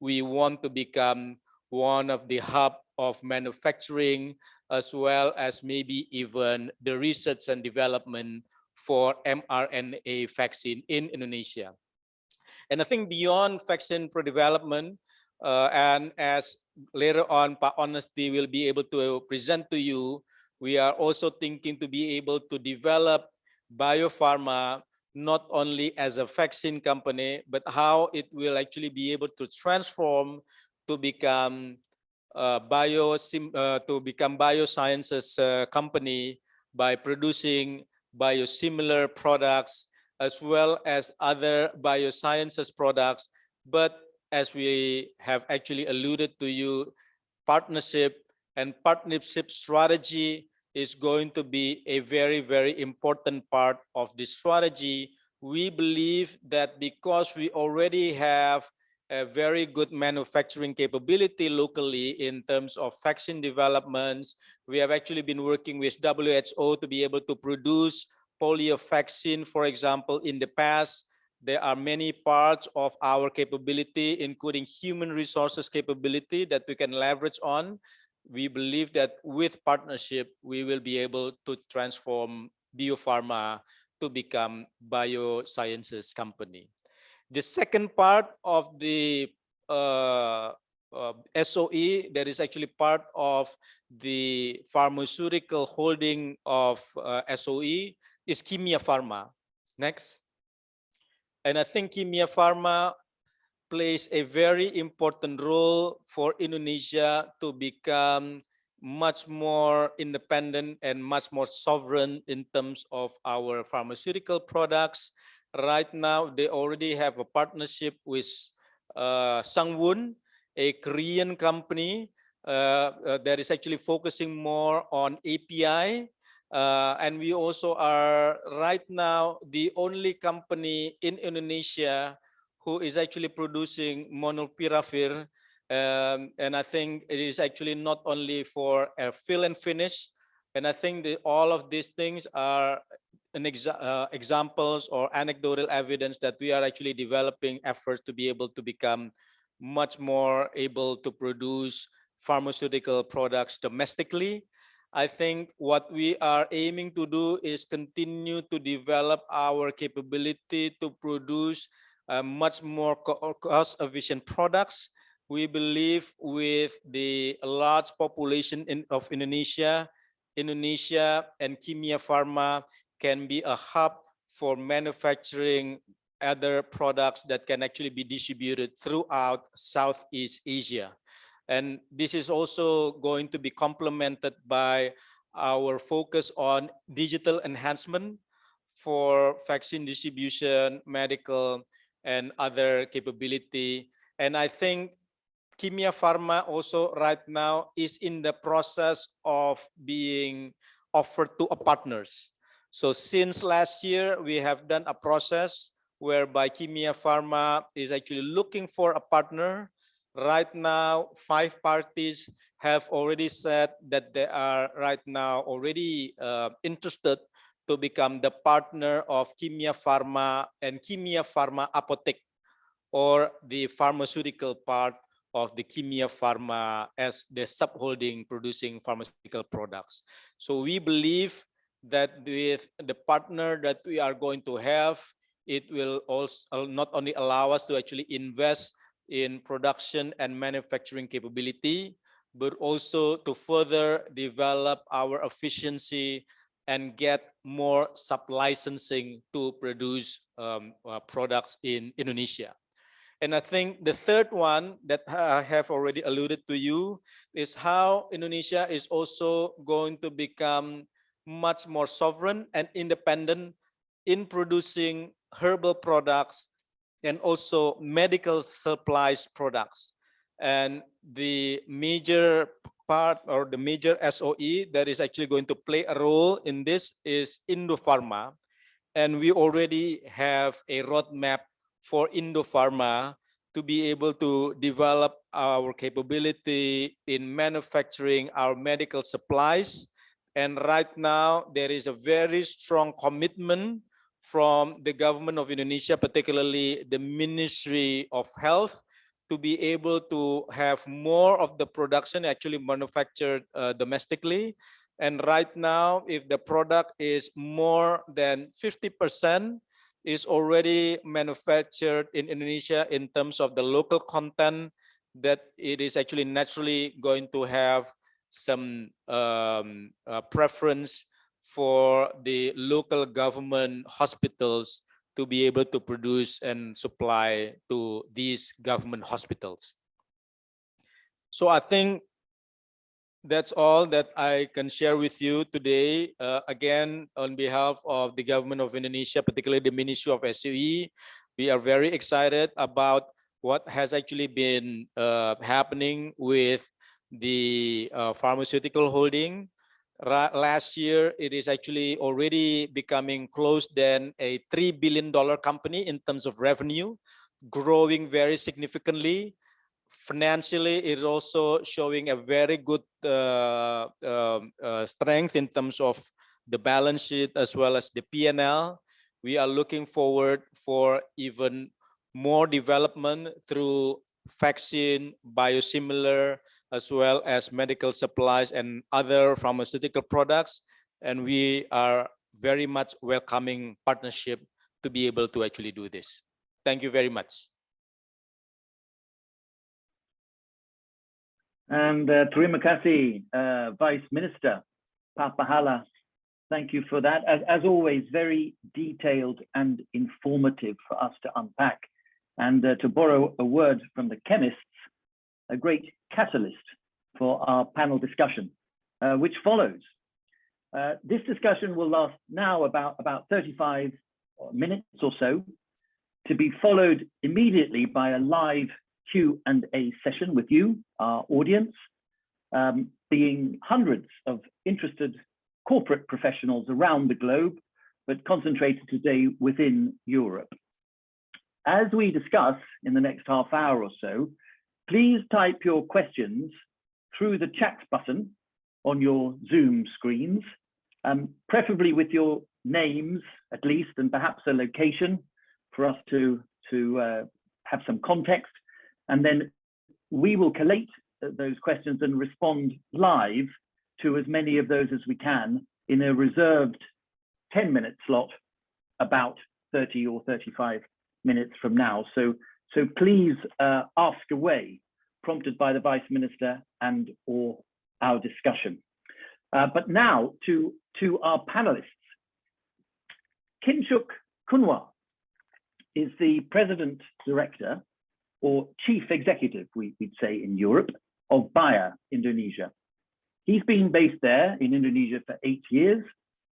we want to become one of the hub of manufacturing, as well as maybe even the research and development for mRNA vaccine in Indonesia. And I think beyond vaccine pro development, and as later on Pak Honesty will be able to present to you, we are also thinking to be able to develop biopharma not only as a vaccine company, but how it will actually be able to transform to become biosciences company by producing biosimilar products as well as other biosciences products. But as we have actually alluded to you, partnership strategy is going to be a very, very important part of this strategy. We believe that because we already have a very good manufacturing capability locally in terms of vaccine developments, we have actually been working with WHO to be able to produce polio vaccine, for example. In the past, there are many parts of our capability, including human resources capability, that we can leverage on. We believe that with partnership, we will be able to transform biopharma to become biosciences company. The second part of the SOE, that is actually part of the pharmaceutical holding of SOE, is Kimia Pharma. Next. And I think Kimia Pharma plays a very important role for Indonesia to become much more independent and much more sovereign in terms of our pharmaceutical products. Right now, they already have a partnership with Sangwon, a Korean company that is actually focusing more on API. And we also are right now the only company in Indonesia who is actually producing molnupiravir. And I think it is actually not only for a fill and finish. And I think that all of these things are examples or anecdotal evidence that we are actually developing efforts to be able to become much more able to produce pharmaceutical products domestically. I think what we are aiming to do is continue to develop our capability to produce much more cost-efficient products. We believe with the large population of Indonesia and Kimia Pharma can be a hub for manufacturing other products that can actually be distributed throughout Southeast Asia. And this is also going to be complemented by our focus on digital enhancement for vaccine distribution, medical, and other capability. And I think Kimia Pharma also right now is in the process of being offered to partners. So since last year, we have done a process whereby Kimia Pharma is actually looking for a partner. Right now, 5 parties have already said that they are right now already interested to become the partner of Kimia Pharma and Kimia Pharma Apotek, or the pharmaceutical part of the Kimia Pharma as the subholding producing pharmaceutical products. So we believe that with the partner that we are going to have, it will also not only allow us to actually invest in production and manufacturing capability, but also to further develop our efficiency and get more sub-licensing to produce products in Indonesia. And I think the third one that I have already alluded to you is how Indonesia is also going to become much more sovereign and independent in producing herbal products and also medical supplies products. And the major part or the major SOE that is actually going to play a role in this is Indopharma. And we already have a roadmap for Indopharma to be able to develop our capability in manufacturing our medical supplies. And right now, there is a very strong commitment from the government of Indonesia, particularly the Ministry of Health, to be able to have more of the production actually manufactured domestically. And right now, if the product is more than 50% is already manufactured in Indonesia in terms of the local content, that it is actually naturally going to have some preference for the local government hospitals to be able to produce and supply to these government hospitals. So I think that's all that I can share with you today. Again, on behalf of the government of Indonesia, particularly the Ministry of SOE, we are very excited about what has actually been happening with the pharmaceutical holding. Last year, it is actually already becoming close than a $3 billion company in terms of revenue, growing very significantly. Financially, it is also showing a very good strength in terms of the balance sheet as well as the P&L. We are looking forward for even more development through vaccine, biosimilar, as well as medical supplies and other pharmaceutical products. And we are very much welcoming partnership to be able to actually do this. Thank you very much. And terima kasih, Vice Minister Pak Pahala. Thank you for that. As always, very detailed and informative for us to unpack. And to borrow a word from the chemists, a great catalyst for our panel discussion, which follows. This discussion will last now about 35 minutes or so, to be followed immediately by a live Q&A session with you, our audience, being hundreds of interested corporate professionals around the globe, but concentrated today within Europe. As we discuss in the next half hour or so, please type your questions through the chat button on your Zoom screens, preferably with your names at least, and perhaps a location for us to have some context. And then we will collate those questions and respond live to as many of those as we can in a reserved 10-minute slot about 30 or 35 minutes from now. So please ask away, prompted by the Vice Minister and or our discussion. But now to our panelists. Kinshuk Kunwar is the President Director, or Chief Executive, we'd say in Europe, of Bayer Indonesia. He's been based there in Indonesia for 8 years.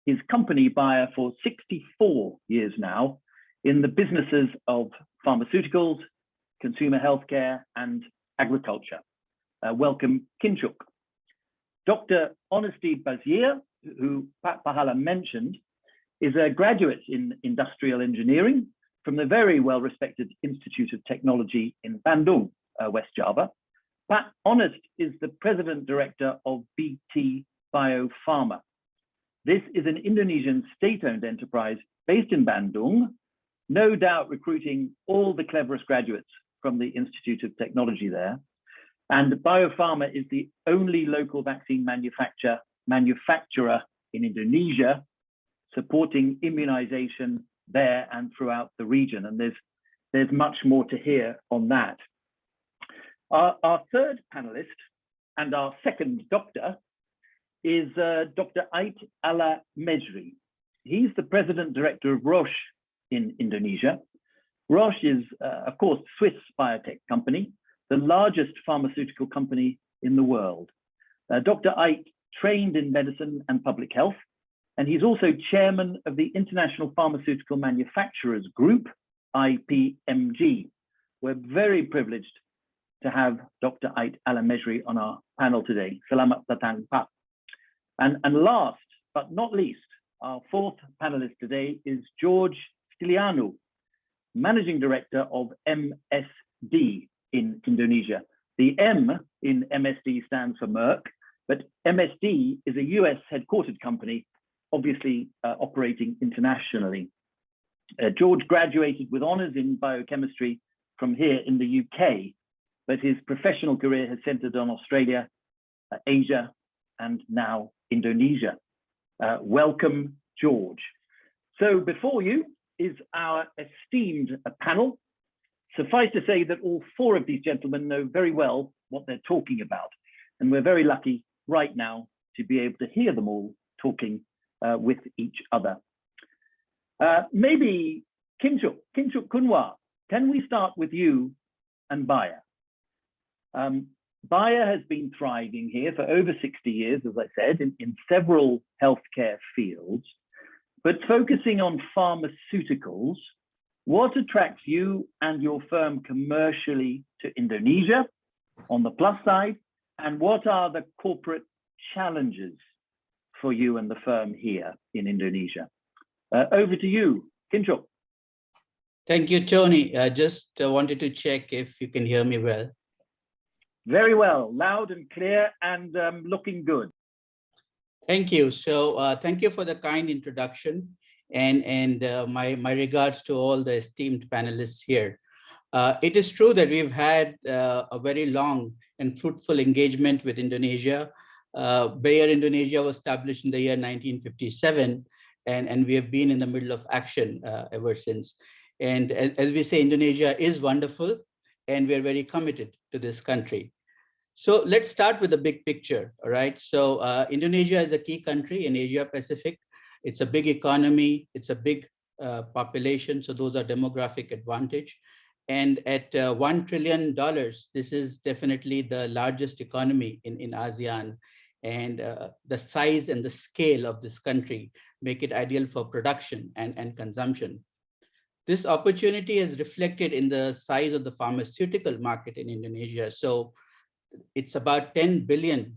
His company, Bayer, for 64 years now, in the businesses of pharmaceuticals, consumer healthcare, and agriculture. Welcome, Kinshuk. Dr. Honesty Basir, who Pak Pahala mentioned, is a graduate in industrial engineering from the very well-respected Institute of Technology in Bandung, West Java. Pak Honest is the President Director of BT Bio Farma. This is an Indonesian state-owned enterprise based in Bandung, no doubt recruiting all the cleverest graduates from the Institute of Technology there. And Bio Farma is the only local vaccine manufacturer in Indonesia, supporting immunization there and throughout the region. And there's much more to hear on that. Our third panelist and our second doctor is Dr. Ait Ala Mejri. He's the President Director of Roche in Indonesia. Roche is, of course, Swiss biotech company, the largest pharmaceutical company in the world. Dr. Ait trained in medicine and public health, and he's also chairman of the International Pharmaceutical Manufacturers Group, IPMG. We're very privileged to have Dr. Ait Ala Mejri on our panel today. Selamat datang, Pak. And last but not least, our fourth panelist today is George Stilianu, Managing Director of MSD in Indonesia. The M in MSD stands for Merck, but MSD is a US headquartered company, obviously operating internationally. George graduated with honors in biochemistry from here in the UK, but his professional career has centered on Australia, Asia, and now Indonesia. Welcome, George. So before you is our esteemed panel. Suffice to say that all four of these gentlemen know very well what they're talking about. And we're very lucky right now to be able to hear them all talking with each other. Maybe Kinchuk Kunwa, can we start with you and Baya? Baya has been thriving here for over 60 years, as I said, in several healthcare fields, but focusing on pharmaceuticals. What attracts you and your firm commercially to Indonesia on the plus side? And what are the corporate challenges for you and the firm here in Indonesia? Over to you, Kinchuk. Thank you, Tony. I just wanted to check if you can hear me well. Very well, loud and clear and looking good. Thank you. So thank you for the kind introduction and my regards to all the esteemed panelists here. It is true that we've had a very long and fruitful engagement with Indonesia. Bayer Indonesia was established in the year 1957, and we have been in the middle of action ever since. And as we say, Indonesia is wonderful, and we're very committed to this country. So let's start with the big picture, all right? So Indonesia is a key country in Asia Pacific. It's a big economy, it's a big population, so those are demographic advantage. And at $1 trillion, this is definitely the largest economy in ASEAN. And the size and the scale of this country make it ideal for production and consumption. This opportunity is reflected in the size of the pharmaceutical market in Indonesia. So it's about $10 billion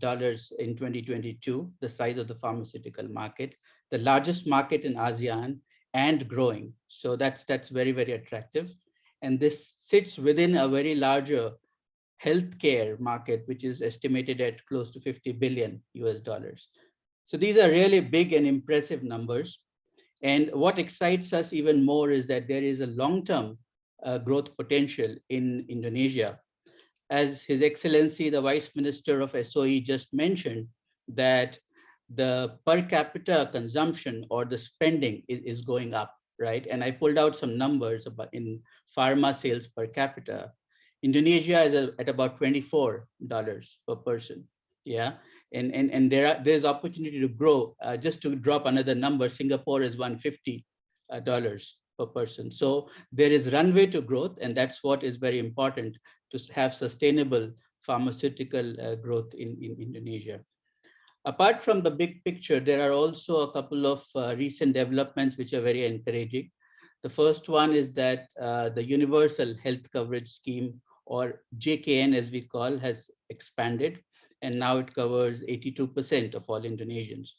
in 2022, the size of the pharmaceutical market, the largest market in ASEAN and growing. So that's very, very attractive. And this sits within a very larger healthcare market, which is estimated at close to $50 billion US. So these are really big and impressive numbers. And what excites us even more is that there is a long-term growth potential in Indonesia. As His Excellency, the Vice Minister of SOE just mentioned, that the per capita consumption or the spending is going up, right? And I pulled out some numbers about in pharma sales per capita. Indonesia is at about $24 per person, yeah? And there's opportunity to grow. Just to drop another number, Singapore is $150 per person. So there is runway to growth, and that's what is very important, to have sustainable pharmaceutical growth in Indonesia. Apart from the big picture, there are also a couple of recent developments which are very encouraging. The first one is that the Universal Health Coverage Scheme, or JKN as we call, has expanded, and now it covers 82% of all Indonesians.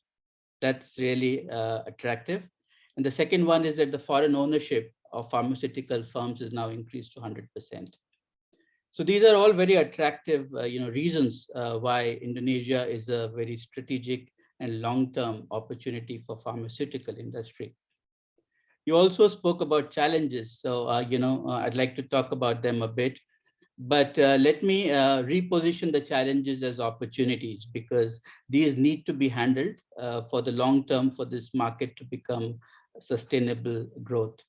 That's really attractive. And the second one is that the foreign ownership of pharmaceutical firms is now increased to 100%. So these are all very attractive reasons why Indonesia is a very strategic and long-term opportunity for pharmaceutical industry. You also spoke about challenges. So, I'd like to talk about them a bit, but let me reposition the challenges as opportunities, because these need to be handled for the long term for this market to become sustainable growth.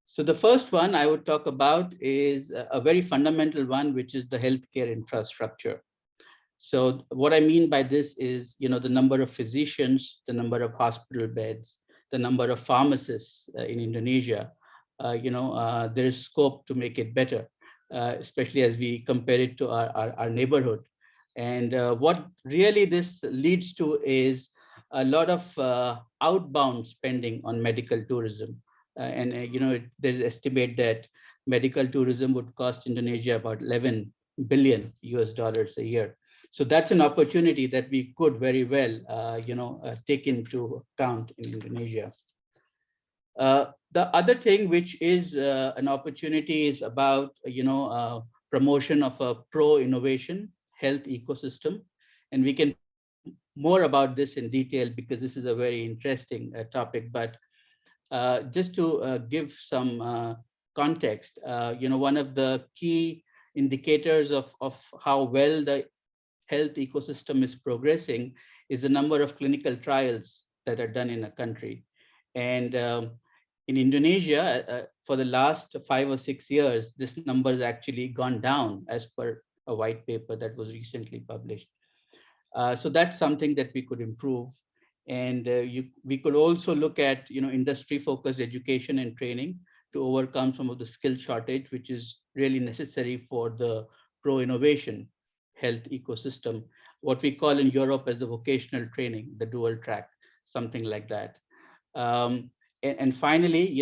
So the first one I would talk about is a very fundamental one, which is the healthcare infrastructure. So what I mean by this is, the number of physicians, the number of hospital beds, the number of pharmacists in Indonesia. There is scope to make it better, especially as we compare it to our neighborhood. And what really this leads to is a lot of outbound spending on medical tourism. There's estimate that medical tourism would cost Indonesia about $11 billion US a year. So that's an opportunity that we could very well, take into account in Indonesia. The other thing which is an opportunity is about, promotion of a pro-innovation health ecosystem. And we can more about this in detail because this is a very interesting topic. But just to give some context, one of the key indicators of how well the health ecosystem is progressing is the number of clinical trials that are done in a country. And in Indonesia, for the last 5 or 6 years, this number has actually gone down as per a white paper that was recently published. So that's something that we could improve. And we could also look at industry-focused education and training to overcome some of the skill shortage, which is really necessary for the pro-innovation health ecosystem, what we call in Europe as the vocational training, the dual track, something like that. And finally,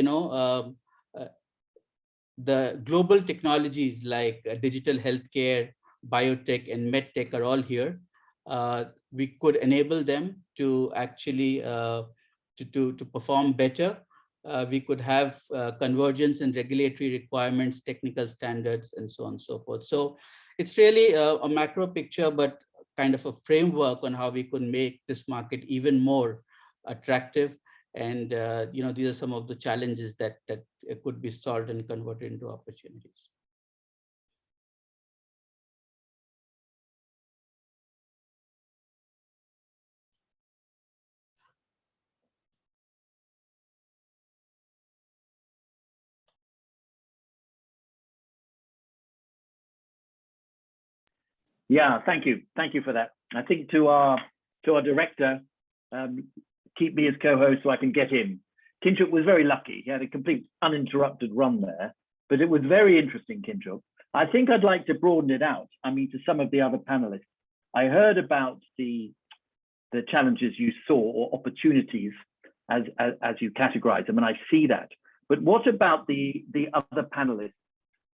the global technologies like digital healthcare, biotech, and medtech are all here. We could enable them to actually to perform better. We could have convergence in regulatory requirements, technical standards, and so on and so forth. So it's really a macro picture, but kind of a framework on how we could make this market even more attractive. And these are some of the challenges that could be solved and converted into opportunities. Yeah, thank you for that. I think to our director, keep me as co-host so I can get in. Kinshuk was very lucky. He had a complete uninterrupted run there, but it was very interesting, Kinshuk. I think I'd like to broaden it out. I mean, to some of the other panelists. I heard about the challenges you saw or opportunities as you categorize them, and I see that. But what about the other panelists?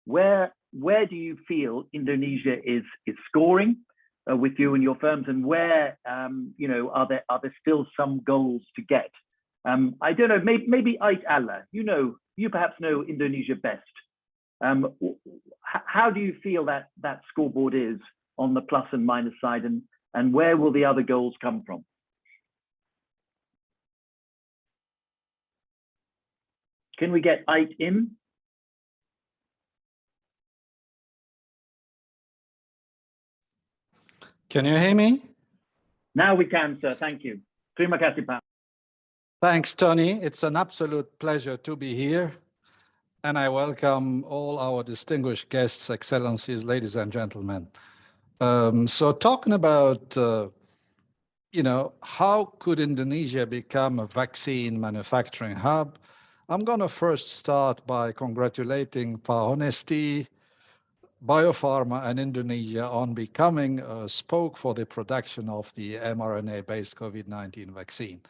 Where do you feel Indonesia is scoring with you and your firms, and where are there still some goals to get? I don't know, maybe Ait Allah, you perhaps know Indonesia best. How do you feel that scoreboard is on the plus and minus side, and where will the other goals come from? Can we get Ait in? Can you hear me? Now we can, sir. Thank you. Terima kasih, Pak. Thanks, Tony. It's an absolute pleasure to be here. And I welcome all our distinguished guests, excellencies, ladies and gentlemen. So talking about, how could Indonesia become a vaccine manufacturing hub? I'm going to first start by congratulating Pak Honesty, Bio Farma, and Indonesia on becoming a spoke for the production of the mRNA-based COVID-19 vaccine.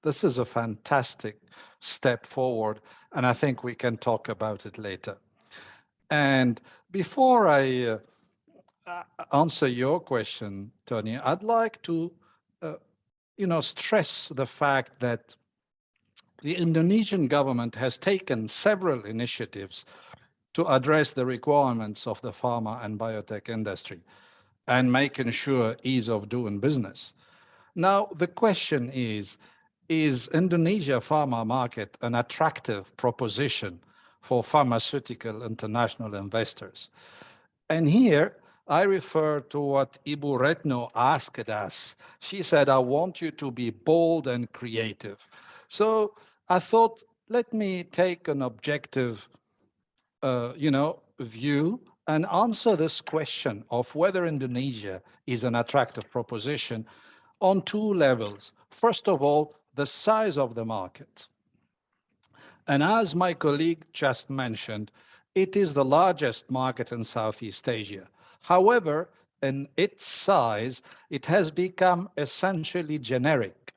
This is a fantastic step forward, and I think we can talk about it later. And before I answer your question, Tony, I'd like to, stress the fact that the Indonesian government has taken several initiatives to address the requirements of the pharma and biotech industry and making sure ease of doing business. Now, the question is Indonesia pharma market an attractive proposition for pharmaceutical international investors? And here I refer to what Ibu Retno asked us. She said, I want you to be bold and creative. So I thought, let me take an objective view and answer this question of whether Indonesia is an attractive proposition on two levels. First of all, the size of the market. And as my colleague just mentioned, it is the largest market in Southeast Asia. However, in its size, it has become essentially generic,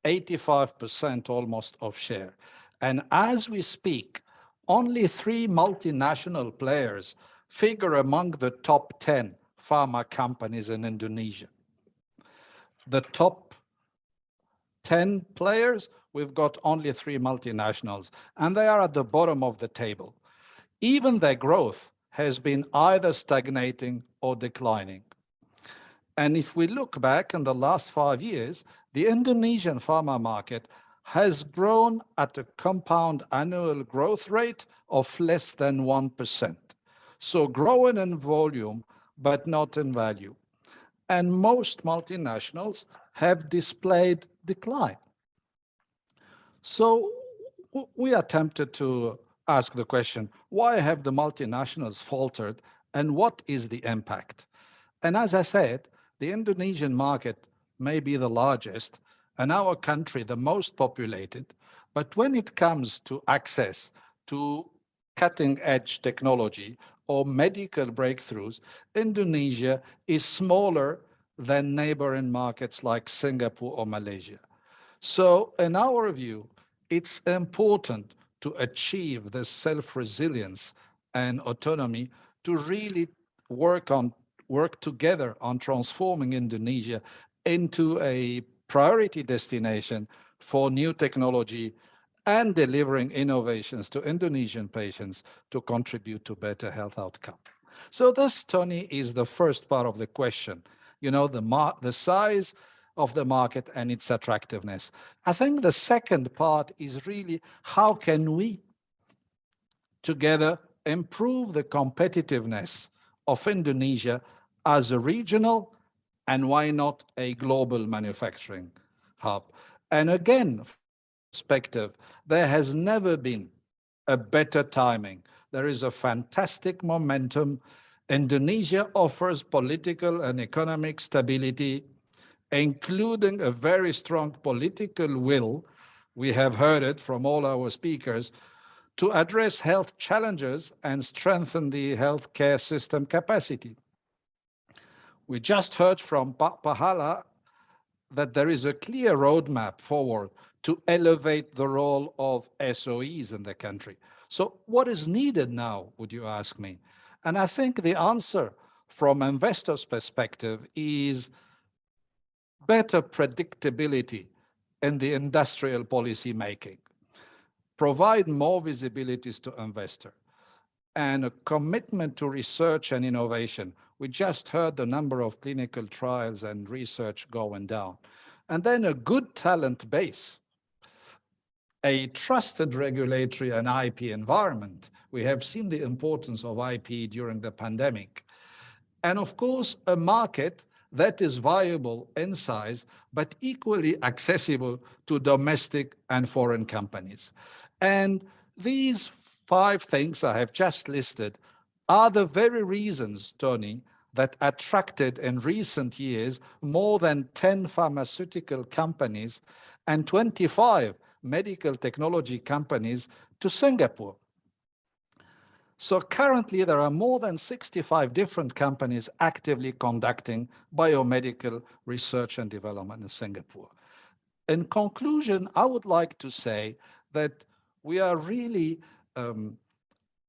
85% almost of share. And as we speak, only 3 multinational players figure among the top 10 pharma companies in Indonesia. The top 10 players, we've got only 3 multinationals, and they are at the bottom of the table. Even their growth has been either stagnating or declining. And if we look back in the last 5 years, the Indonesian pharma market has grown at a compound annual growth rate of less than 1%. So growing in volume, but not in value. And most multinationals have displayed decline. So we are tempted to ask the question, why have the multinationals faltered and what is the impact? And as I said, the Indonesian market may be the largest and our country the most populated, but when it comes to access to cutting edge technology or medical breakthroughs, Indonesia is smaller than neighboring markets like Singapore or Malaysia. So in our view, it's important to achieve this self-resilience and autonomy to really work together on transforming Indonesia into a priority destination for new technology and delivering innovations to Indonesian patients to contribute to better health outcome. So this, Tony, is the first part of the question, you know, the size of the market and its attractiveness. I think the second part is really how can we together improve the competitiveness of Indonesia as a regional and why not a global manufacturing hub. And again, perspective, there has never been a better timing. There is a fantastic momentum. Indonesia offers political and economic stability, including a very strong political will, we have heard it from all our speakers, to address health challenges and strengthen the healthcare system capacity. We just heard from Pahala that there is a clear roadmap forward to elevate the role of SOEs in the country. So what is needed now, would you ask me? And I think the answer from investors' perspective is better predictability in the industrial policy making, provide more visibilities to investor, and a commitment to research and innovation. We just heard the number of clinical trials and research going down. And then a good talent base, a trusted regulatory and IP environment. We have seen the importance of IP during the pandemic. And of course, a market that is viable in size, but equally accessible to domestic and foreign companies. And these 5 things I have just listed are the very reasons, Tony, that attracted in recent years more than 10 pharmaceutical companies and 25 medical technology companies to Singapore. So currently there are more than 65 different companies actively conducting biomedical research and development in Singapore. In conclusion, I would like to say that we are really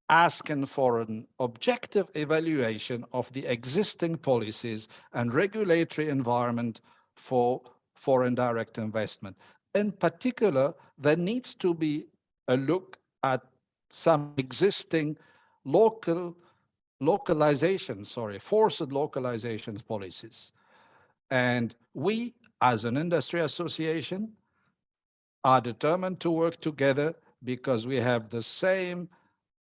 asking for an objective evaluation of the existing policies and regulatory environment for foreign direct investment. In particular, there needs to be a look at some existing forced localizations policies. And we, as an industry association, are determined to work together because we have the same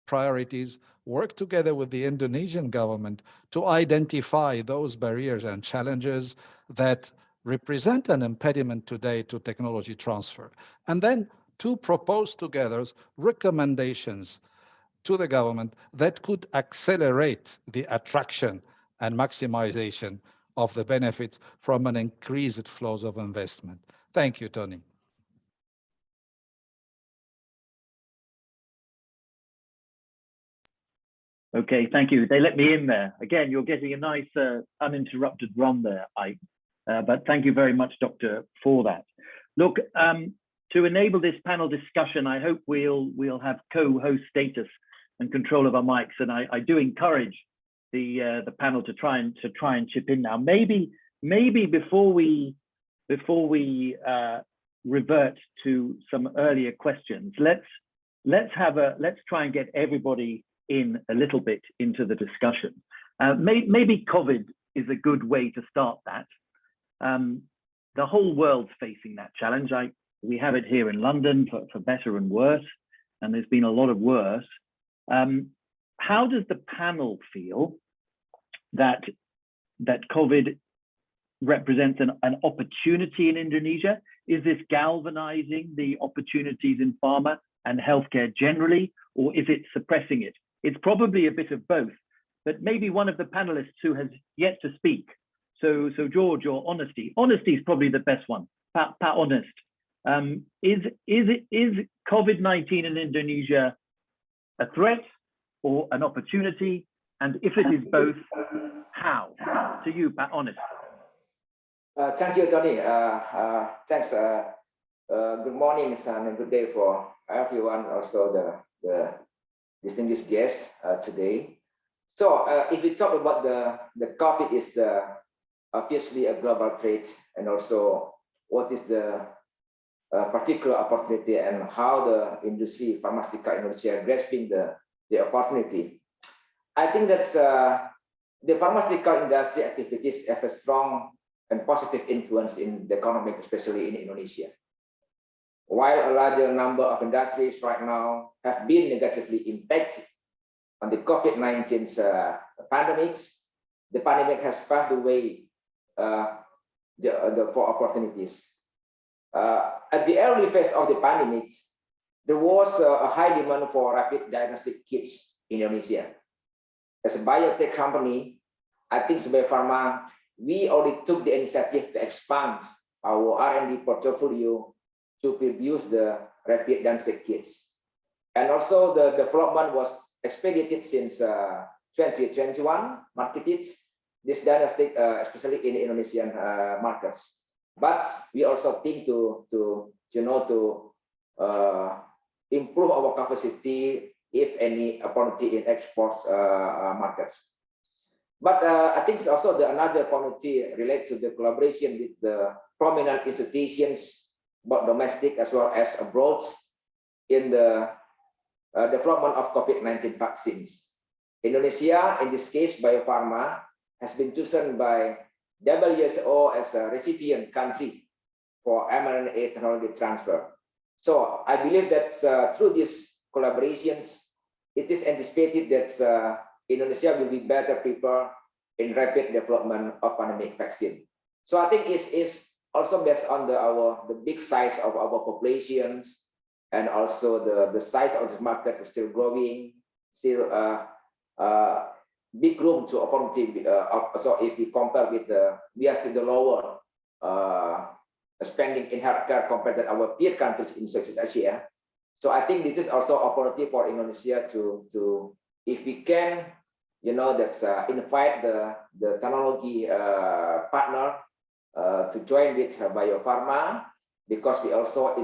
priorities, work together with the Indonesian government to identify those barriers and challenges that represent an impediment today to technology transfer. And then to propose together recommendations to the government that could accelerate the attraction and maximization of the benefits from an increased flows of investment. Thank you, Tony. Okay, thank you. They let me in there. Again, you're getting a nice uninterrupted run there, Ike. But thank you very much, Doctor, for that. Look, to enable this panel discussion, I hope we'll have co-host status and control of our mics. And I do encourage the panel to try and chip in now. Maybe before we revert to some earlier questions, let's try and get everybody in a little bit into the discussion. Maybe COVID is a good way to start that. The whole world's facing that challenge. We have it here in London for better and worse, and there's been a lot of worse. how does the panel feel that COVID represents an opportunity in Indonesia? Is this galvanizing the opportunities in pharma and healthcare generally, or is it suppressing it? It's probably a bit of both, but maybe one of the panelists who has yet to speak. So George, your honesty is probably the best one. Pat Honest. Is COVID-19 in Indonesia a threat or an opportunity? And if it is both, how? To you, Pat Honest. Thank you, Tony. Thanks. Good morning and good day for everyone, also the distinguished guests today. So if we talk about the COVID is obviously a global threat, and also what is the particular opportunity and how the industry, pharmaceutical industry, are grasping the opportunity. I think that the pharmaceutical industry activities have a strong and positive influence in the economy, especially in Indonesia. While a larger number of industries right now have been negatively impacted on the COVID-19 pandemics, the pandemic has paved the way for opportunities. At the early phase of the pandemic, there was a high demand for rapid diagnostic kits in Indonesia. As a biotech company, I think Bio Farma, we already took the initiative to expand our R&D portfolio to produce the rapid diagnostic kits. And also the development was expedited since 2021, marketed this diagnostic, especially in Indonesian markets. But we also think to improve our capacity if any opportunity in export markets. But I think it's also another opportunity related to the collaboration with the prominent institutions, both domestic as well as abroad, in the development of COVID-19 vaccines. Indonesia, in this case, Bio Farma, has been chosen by WHO as a recipient country for mRNA technology transfer. So I believe that through these collaborations, it is anticipated that Indonesia will be better prepared in rapid development of pandemic vaccine. So I think it's also based on the big size of our populations, and also the size of this market is still growing, still big room to opportunity. So if we compare with we are still the lower spending in healthcare compared to our peer countries in Southeast Asia. So I think this is also opportunity for Indonesia to if we can, invite the technology partner to join with Bio Farma, because we also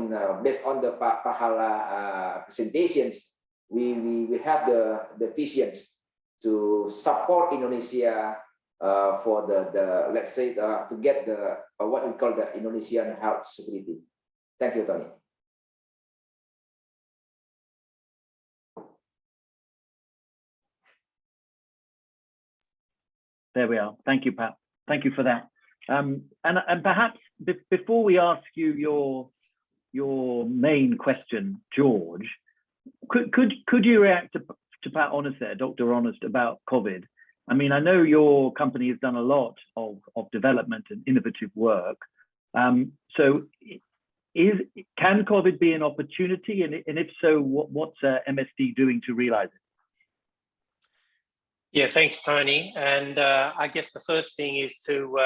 based on the Pahala presentations, we have the visions to support Indonesia for the let's say to get the what we call the Indonesian health security. Thank you, Tony. There we are. Thank you, Pat. Thank you for that. And perhaps before we ask you your main question, George, could you react to Pat Honest there, Dr. Honest, about COVID? I mean, I know your company has done a lot of development and innovative work. So can COVID be an opportunity? And if so, what's MSD doing to realize it? Yeah, thanks, Tony. And I guess the first thing is to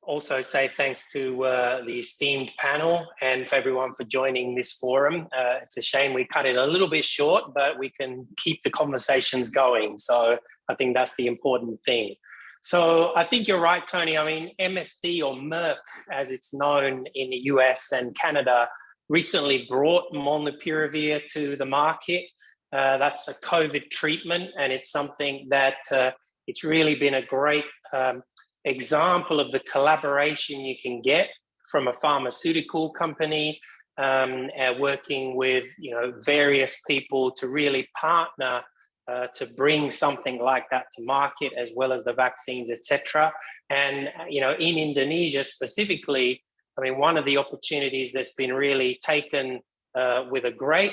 also say thanks to the esteemed panel and for everyone for joining this forum. It's a shame we cut it a little bit short, but we can keep the conversations going. So I think that's the important thing. So I think you're right, Tony. I mean, MSD, or Merck, as it's known in the US and Canada, recently brought molnupiravir to the market. That's a COVID treatment, and it's something that it's really been a great example of the collaboration you can get from a pharmaceutical company working with various people to really partner to bring something like that to market, as well as the vaccines, etc. And in Indonesia specifically, I mean, one of the opportunities that's been really taken with a great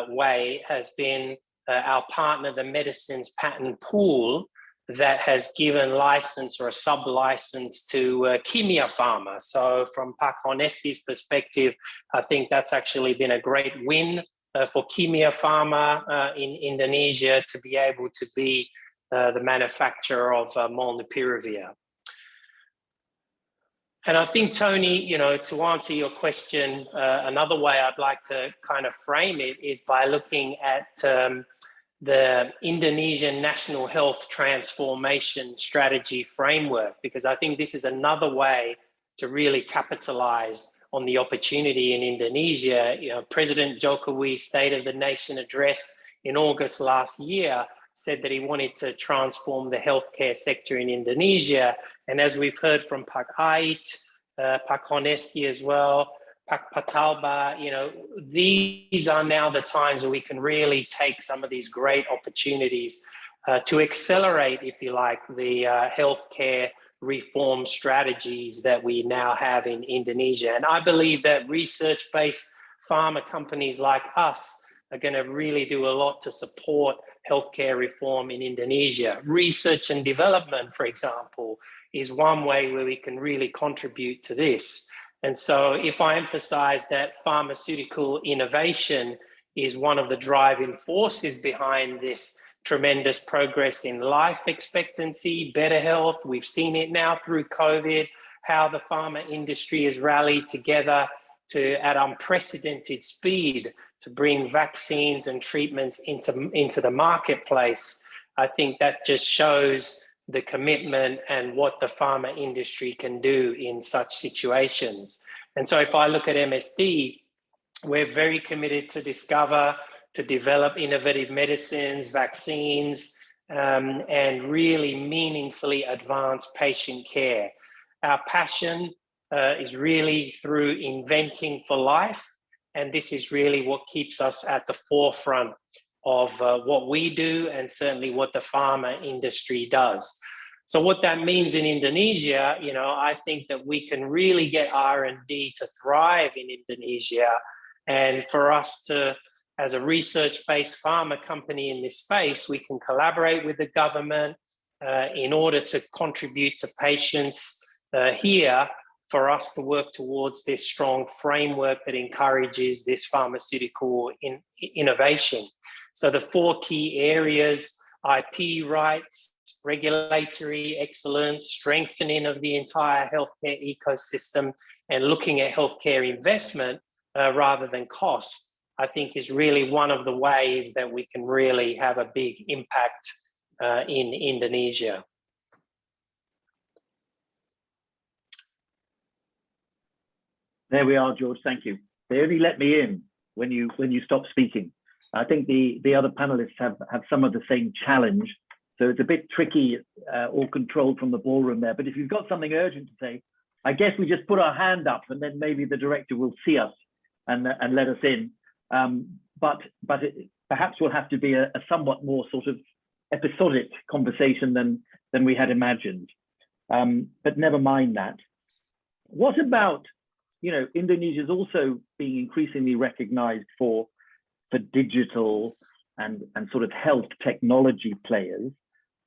way has been our partner, the Medicines Patent Pool, that has given license or a sub-license to Kimia Pharma. So from Pak Honesti's perspective, I think that's actually been a great win for Kimia Pharma in Indonesia to be able to be the manufacturer of molnupiravir. And I think, Tony, you know, to answer your question, another way I'd like to kind of frame it is by looking at the Indonesian National Health Transformation Strategy Framework, because I think this is another way to really capitalize on the opportunity in Indonesia. You know, President Jokowi's State of the Nation address in August last year said that he wanted to transform the healthcare sector in Indonesia. And as we've heard from Pak Ait, Pak Honesti as well, Pak Patalba, you know, these are now the times where we can really take some of these great opportunities to accelerate, if you like, the healthcare reform strategies that we now have in Indonesia. And I believe that research-based pharma companies like us are going to really do a lot to support healthcare reform in Indonesia. Research and development, for example, is one way where we can really contribute to this. And so if I emphasize that pharmaceutical innovation is one of the driving forces behind this tremendous progress in life expectancy, better health, we've seen it now through COVID, how the pharma industry has rallied together at unprecedented speed to bring vaccines and treatments into the marketplace. I think that just shows the commitment and what the pharma industry can do in such situations. And so if I look at MSD, we're very committed to discover, to develop innovative medicines, vaccines, and really meaningfully advance patient care. Our passion is really through inventing for life. And this is really what keeps us at the forefront of what we do and certainly what the pharma industry does. So what that means in Indonesia, you know, I think that we can really get R&D to thrive in Indonesia, and for us to, as a research-based pharma company in this space, we can collaborate with the government in order to contribute to patients here, for us to work towards this strong framework that encourages this pharmaceutical innovation. So the 4 key areas: IP rights, regulatory excellence, strengthening of the entire healthcare ecosystem, and looking at healthcare investment rather than cost, I think is really one of the ways that we can really have a big impact in Indonesia. There we are, George. Thank you. They only let me in when you stop speaking. I think the other panelists have some of the same challenge, so it's a bit tricky, all controlled from the ballroom there. But if you've got something urgent to say, I guess we just put our hand up, and then maybe the director will see us and let us in. But perhaps will have to be a somewhat more sort of episodic conversation than we had imagined. But never mind that. What about, you know, Indonesia is also being increasingly recognized for digital and sort of health technology players.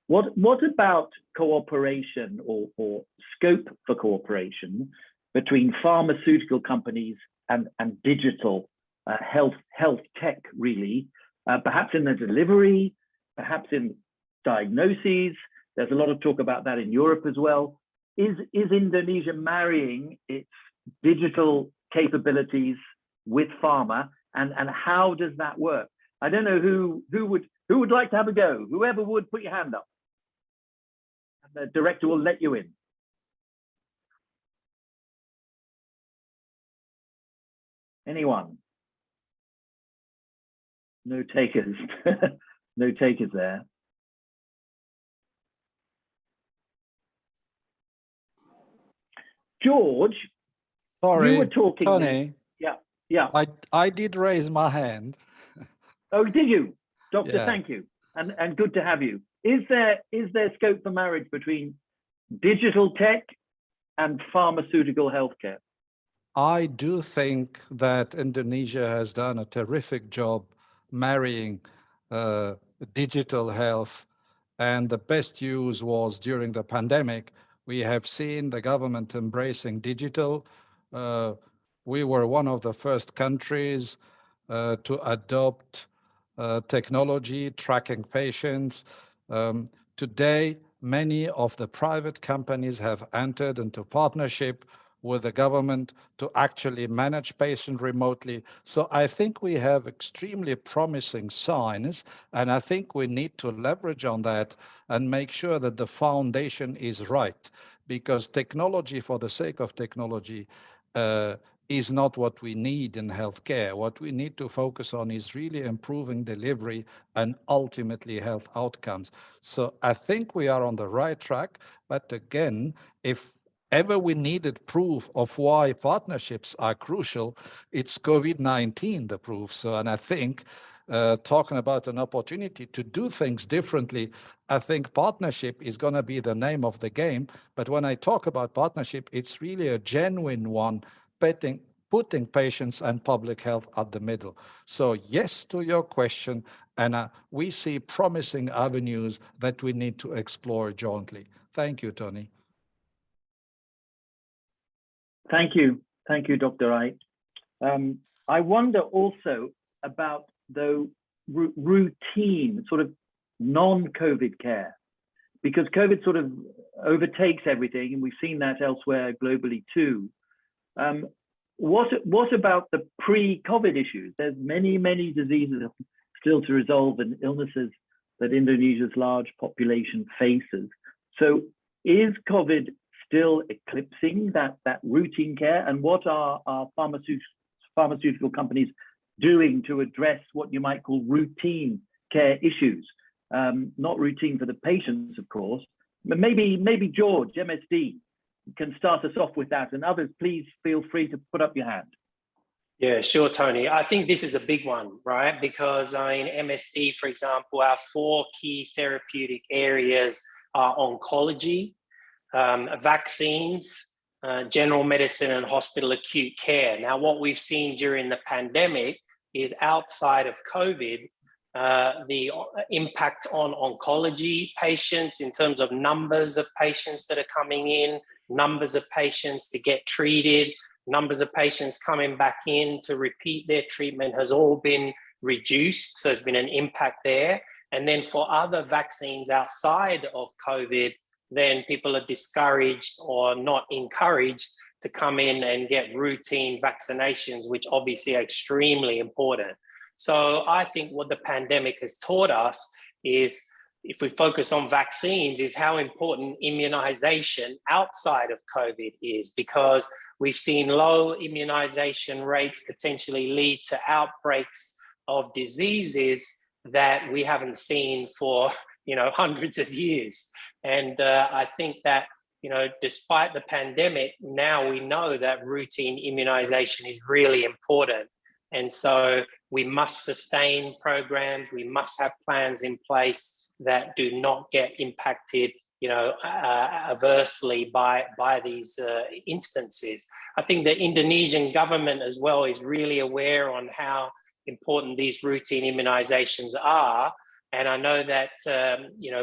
What about cooperation or scope for cooperation between pharmaceutical companies and digital health tech, really, perhaps in the delivery, perhaps in diagnoses? There's a lot of talk about that in Europe as well. Is Indonesia marrying its digital capabilities with pharma, and how does that work? I don't know who would like to have a go. Whoever would, put your hand up, and the director will let you in. Anyone? No takers. No takers there. George, Sorry, you were talking. Tony. Yeah. I did raise my hand. Oh, did you? Doctor, Yeah. Thank you. And good to have you. Is there scope for marriage between digital tech and pharmaceutical healthcare? I do think that Indonesia has done a terrific job marrying digital health. And the best use was during the pandemic. We have seen the government embracing digital. We were one of the first countries to adopt technology, tracking patients. Today, many of the private companies have entered into partnership with the government to actually manage patients remotely. So I think we have extremely promising signs, and I think we need to leverage on that and make sure that the foundation is right, because technology for the sake of technology is not what we need in healthcare. What we need to focus on is really improving delivery and ultimately health outcomes. So I think we are on the right track, but again, if ever we needed proof of why partnerships are crucial, it's COVID-19 the proof. So, and I think talking about an opportunity to do things differently, I think partnership is going to be the name of the game. But when I talk about partnership, it's really a genuine one, putting patients and public health at the middle. So yes to your question, and we see promising avenues that we need to explore jointly. Thank you, Tony. Thank you. Thank you, Dr. Wright. I wonder also about the routine, sort of non-COVID care, because COVID sort of overtakes everything, and we've seen that elsewhere globally too. What about the pre-COVID issues? There's many, many diseases still to resolve and illnesses that Indonesia's large population faces. So is COVID still eclipsing that routine care? And what are our pharmaceutical companies doing to address what you might call routine care issues? Not routine for the patients, of course, but maybe George, MSD, can start us off with that, and others, please feel free to put up your hand. Yeah, sure, Tony. I think this is a big one, right? Because in MSD, for example, our 4 key therapeutic areas are oncology, vaccines, general medicine, and hospital acute care. Now, what we've seen during the pandemic is outside of COVID, the impact on oncology patients in terms of numbers of patients that are coming in, numbers of patients to get treated, numbers of patients coming back in to repeat their treatment has all been reduced. So there's been an impact there. And then for other vaccines outside of COVID, then people are discouraged or not encouraged to come in and get routine vaccinations, which obviously are extremely important. So I think what the pandemic has taught us is, if we focus on vaccines, is how important immunization outside of COVID is, because we've seen low immunization rates potentially lead to outbreaks of diseases that we haven't seen for, hundreds of years. And I think that, despite the pandemic, now we know that routine immunization is really important. And so we must sustain programs, we must have plans in place that do not get impacted, adversely by these instances. I think the Indonesian government as well is really aware on how important these routine immunizations are. And I know that,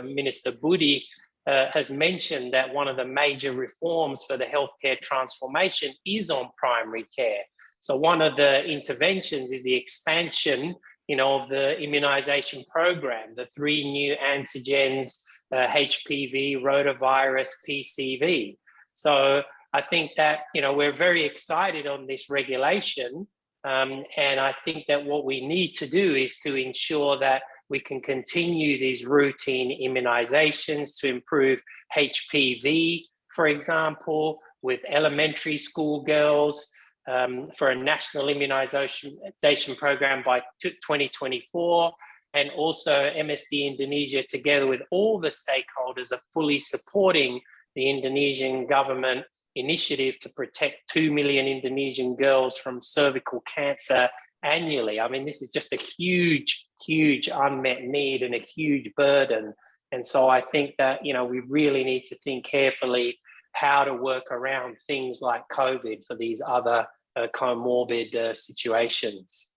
Minister Budi has mentioned that one of the major reforms for the healthcare transformation is on primary care. So one of the interventions is the expansion, of the immunization program, the 3 new antigens, HPV, rotavirus, PCV. So I think that, we're very excited on this regulation. And I think that what we need to do is to ensure that we can continue these routine immunizations to improve HPV, for example, with elementary school girls, for a national immunization program by 2024. And also MSD Indonesia, together with all the stakeholders, are fully supporting the Indonesian government initiative to protect 2 million Indonesian girls from cervical cancer annually. I mean, this is just a huge, huge unmet need and a huge burden. And so I think that, we really need to think carefully how to work around things like COVID for these other comorbid situations.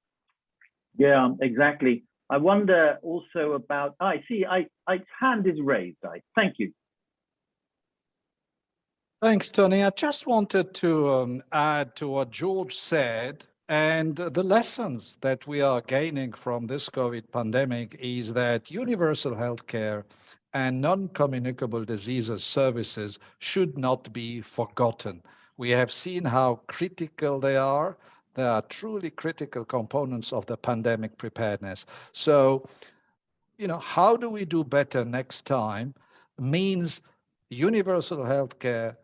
Yeah, exactly. I wonder also about, I see, Ike's hand is raised, Ike. Thank you. Thanks, Tony. I just wanted to add to what George said. And the lessons that we are gaining from this COVID pandemic is that universal healthcare and non-communicable diseases services should not be forgotten. We have seen how critical they are. They are truly critical components of the pandemic preparedness. So, how do we do better next time means universal healthcare,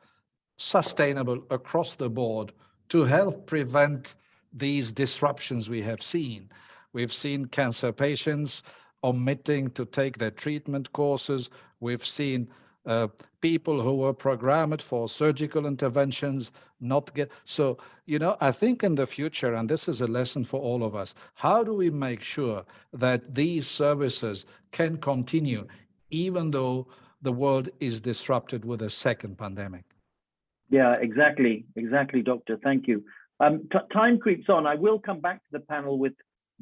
sustainable across the board to help prevent these disruptions we have seen. We've seen cancer patients omitting to take their treatment courses. We've seen people who were programmed for surgical interventions not get. So, I think in the future, and this is a lesson for all of us, how do we make sure that these services can continue even though the world is disrupted with a second pandemic? Yeah, exactly, Doctor. Thank you. Time creeps on. I will come back to the panel with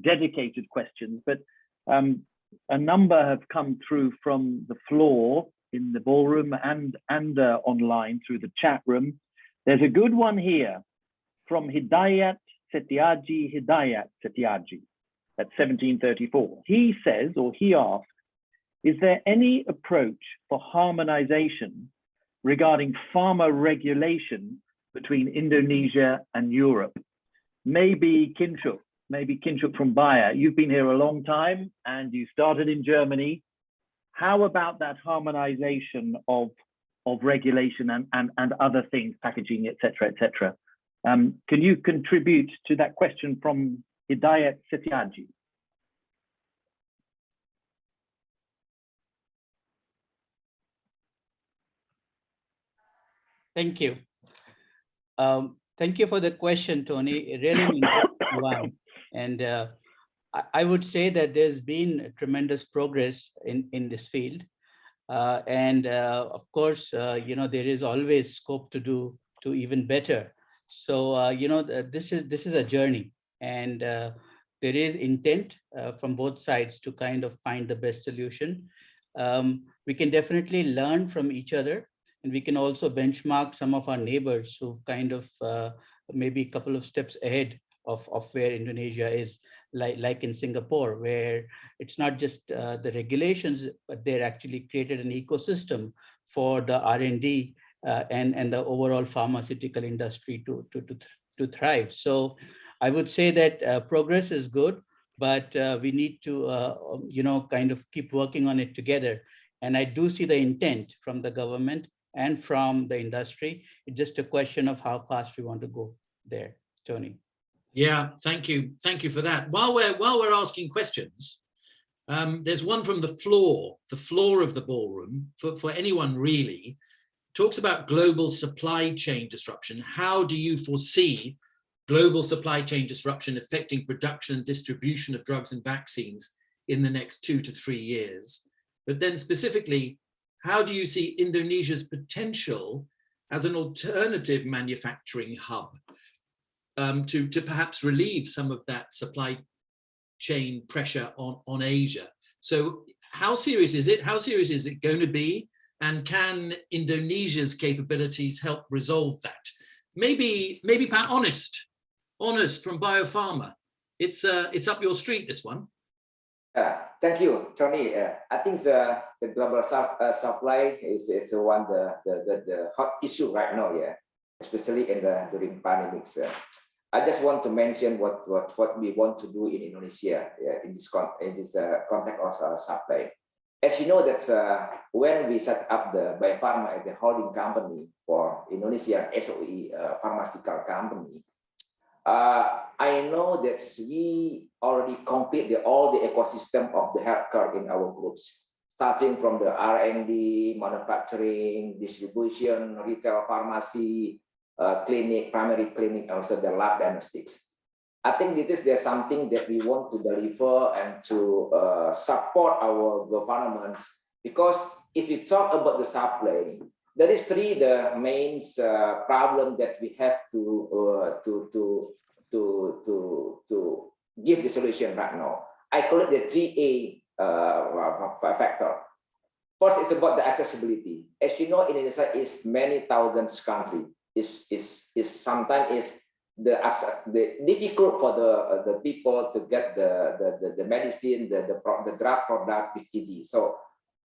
dedicated questions, but a number have come through from the floor in the ballroom and online through the chat room. There's a good one here from Hidayat Setiaji at 1734. He says, or he asks, is there any approach for harmonization regarding pharma regulation between Indonesia and Europe? Maybe Kinshuk from Bayer. You've been here a long time and you started in Germany. How about that harmonization of regulation and other things, packaging, etc., etc.? Can you contribute to that question from Hidayat Setiaji? Thank you. Thank you for the question, Tony. Really an important one. And I would say that there's been tremendous progress in this field. Of course, there is always scope to do even better. So, this is a journey, and there is intent from both sides to kind of find the best solution. We can definitely learn from each other. And we can also benchmark some of our neighbors who've kind of maybe a couple of steps ahead of where Indonesia is, like in Singapore, where it's not just the regulations, but they're actually created an ecosystem for the R&D and the overall pharmaceutical industry to thrive. So I would say that progress is good, but we need to kind of keep working on it together. And I do see the intent from the government and from the industry. It's just a question of how fast we want to go there. Tony. Yeah, thank you for that. While we're asking questions, there's one from the floor of the ballroom for anyone really. Talks about global supply chain disruption. How do you foresee global supply chain disruption affecting production and distribution of drugs and vaccines in the next 2 to 3 years? But then specifically, how do you see Indonesia's potential as an alternative manufacturing hub to perhaps relieve some of that supply chain pressure on Asia? So how serious is it? How serious is it going to be? And can Indonesia's capabilities help resolve that? Maybe Pat Honest from Biopharma. It's up your street, this one. Thank you, Tony. I think the global supply is one the hot issue right now, yeah, especially during pandemics. I just want to mention what we want to do in Indonesia in this context of supply. As you know, that when we set up the Biopharma as a holding company for Indonesian SOE pharmaceutical company, I know that we already complete all the ecosystem of the healthcare in our groups, starting from the R&D, manufacturing, distribution, retail pharmacy, clinic, primary clinic, also the lab diagnostics. I think there's something that we want to deliver and to support our governments, because if you talk about the supply, there is the main problem that we have to give the solution right now. I call it the 3A factor. First, it's about the accessibility. As you know, Indonesia is many thousands country. Is sometimes is the difficult for the people to get the medicine, the drug product is easy. So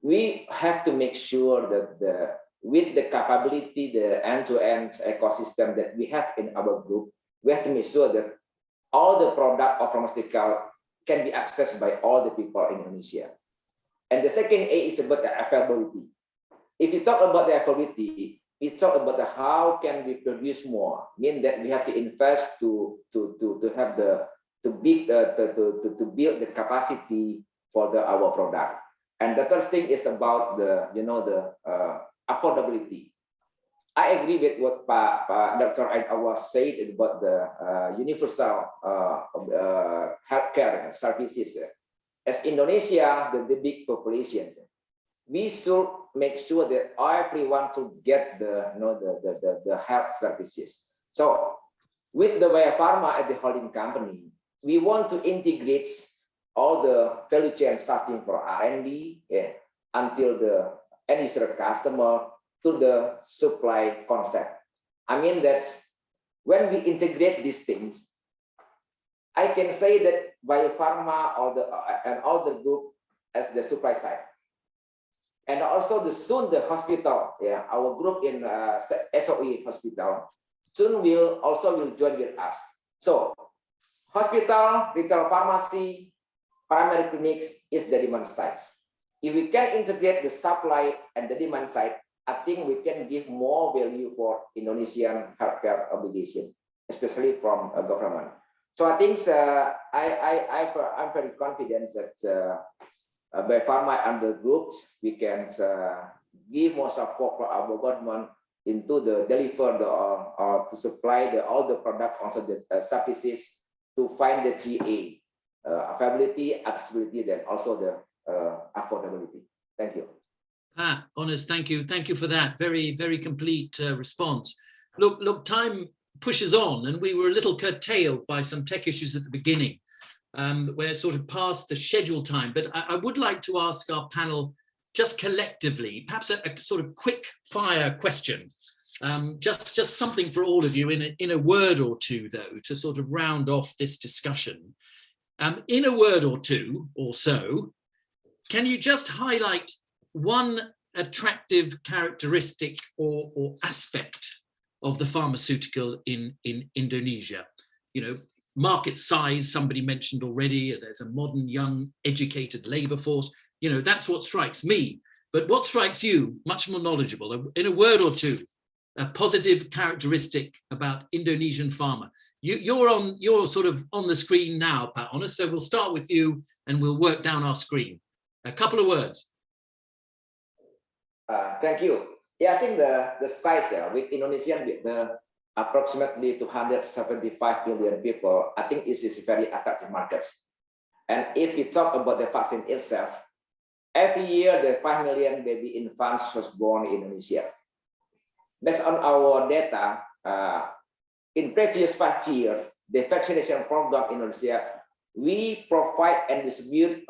we have to make sure that with the capability, the end-to-end ecosystem that we have in our group, we have to make sure that all the product of pharmaceutical can be accessed by all the people in Indonesia. And the second A is about the availability. If you talk about the availability, we talk about how can we produce more. Mean that we have to invest to have to build the capacity for our product. And the third thing is about the affordability. I agree with what Dr. was saying about the universal healthcare services. As Indonesia, the big population, we should make sure that everyone should get the health services. So with the Bio Farma at the holding company, we want to integrate all the value chain starting from R&D until the end user customer to the supply concept. I mean that when we integrate these things, I can say that Bio Farma and all the group as the supply side. And also soon the hospital, our group in SOE hospital, soon will join with us. So hospital, retail pharmacy, primary clinics is the demand side. If we can integrate the supply and the demand side, I think we can give more value for Indonesian healthcare obligation, especially from government. So I think I'm very confident that by Pharma and the groups, we can give more support for our government into the deliver to supply all the product, also the services to find the 3A, availability, accessibility, then also the affordability. Thank you. Honest, thank you. Thank you for that very, very complete response. Look, time pushes on and we were a little curtailed by some tech issues at the beginning. We're sort of past the scheduled time, but I would like to ask our panel just collectively, perhaps a sort of quick fire question, just something for all of you in a word or two, though, to sort of round off this discussion. In a word or two or so, can you just highlight one attractive characteristic or aspect of the pharmaceutical in Indonesia? You know, market size, somebody mentioned already, there's a modern, young, educated labor force. You know, that's what strikes me. But what strikes you, much more knowledgeable, in a word or two, a positive characteristic about Indonesian pharma? You're sort of on the screen now, Pak Honest, so we'll start with you and we'll work down our screen. A couple of words. Thank you. Yeah, I think the size with Indonesian, with the approximately 275 million people, I think it is a very attractive market. And if we talk about the vaccine itself, every year the 5 million baby infants was born in Indonesia. Based on our data, in previous 5 years, the vaccination program in Indonesia, we provide and distribute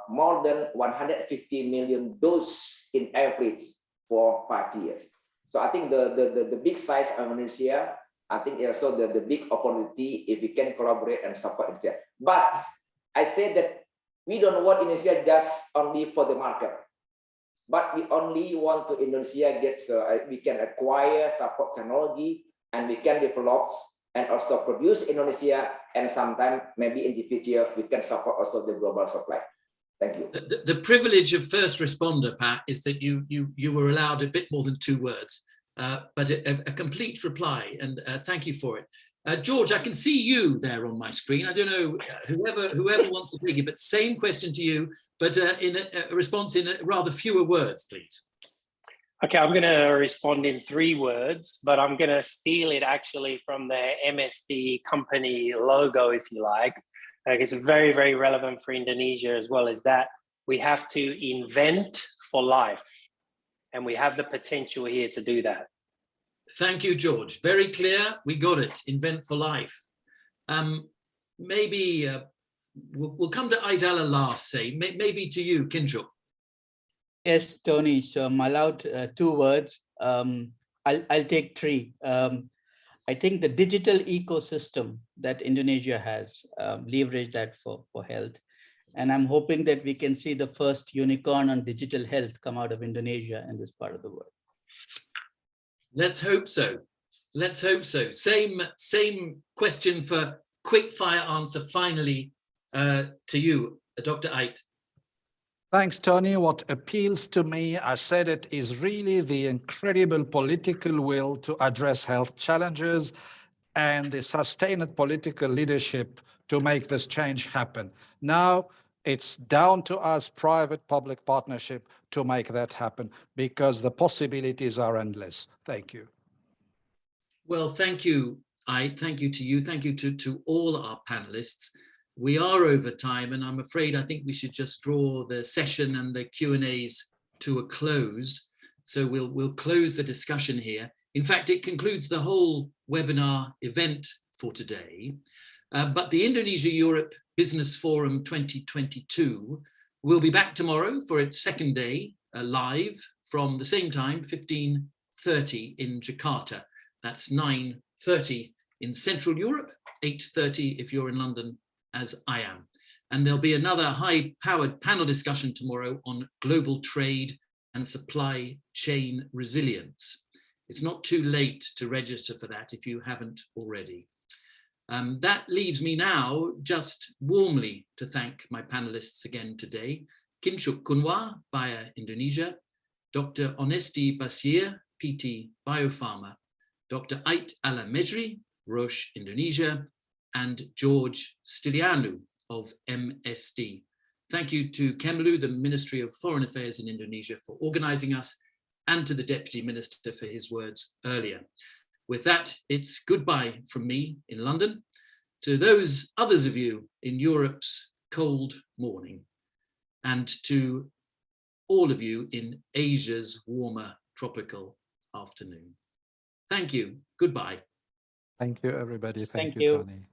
more than 150 million doses in average for 5 years. So I think the big size of Indonesia, I think also the big opportunity if we can collaborate and support Indonesia. But I say that we don't want Indonesia just only for the market, but we only want to Indonesia get we can acquire support technology and we can develop and also produce Indonesia, and sometimes maybe in the future we can support also the global supply. Thank you. The privilege of first responder, Pat, is that you were allowed a bit more than 2 words, but a complete reply, and thank you for it. George, I can see you there on my screen. I don't know, whoever wants to take it, but same question to you, but in a response in rather fewer words, please. Okay, I'm going to respond in 3 words, but I'm going to steal it actually from the MSD company logo, if you like. It's very, very relevant for Indonesia as well as that. We have to invent for life, and we have the potential here to do that. Thank you, George. Very clear. We got it. Invent for life. Maybe we'll come to Aidala last, say, maybe to you, Kinshuk. Yes, Tony. So I'm allowed 2 words. I'll take 3. I think the digital ecosystem that Indonesia has, leveraged that for health. And I'm hoping that we can see the first unicorn on digital health come out of Indonesia and this part of the world. Let's hope so. Let's hope so. Same question for quick fire answer finally to you, Dr. Ait. Thanks, Tony. What appeals to me, I said it, is really the incredible political will to address health challenges and the sustained political leadership to make this change happen. Now, it's down to us, private-public partnership, to make that happen because the possibilities are endless. Thank you. Well, thank you, Ait. Thank you to you. Thank you to all our panelists. We are over time, and I'm afraid I think we should just draw the session and the Q&As to a close. So we'll close the discussion here. In fact, it concludes the whole webinar event for today. But the Indonesia-Europe Business Forum 2022 will be back tomorrow for its second day, live from the same time, 15:30 in Jakarta. That's 9:30 in Central Europe, 8:30 if you're in London, as I am. And there'll be another high-powered panel discussion tomorrow on global trade and supply chain resilience. It's not too late to register for that if you haven't already. That leaves me now just warmly to thank my panelists again today. Kinshuk Kunwa, Bayer Indonesia, Dr. Onesti Basir, PT Biopharma, Dr. Ait Alamejri, Roche Indonesia, and George Stilianu of MSD. Thank you to Kemlu, the Ministry of Foreign Affairs in Indonesia, for organizing us, and to the Deputy Minister for his words earlier. With that, it's goodbye from me in London to those others of you in Europe's cold morning, and to all of you in Asia's warmer tropical afternoon. Thank you. Goodbye. Thank you, everybody. Thank Thank you, you. Tony.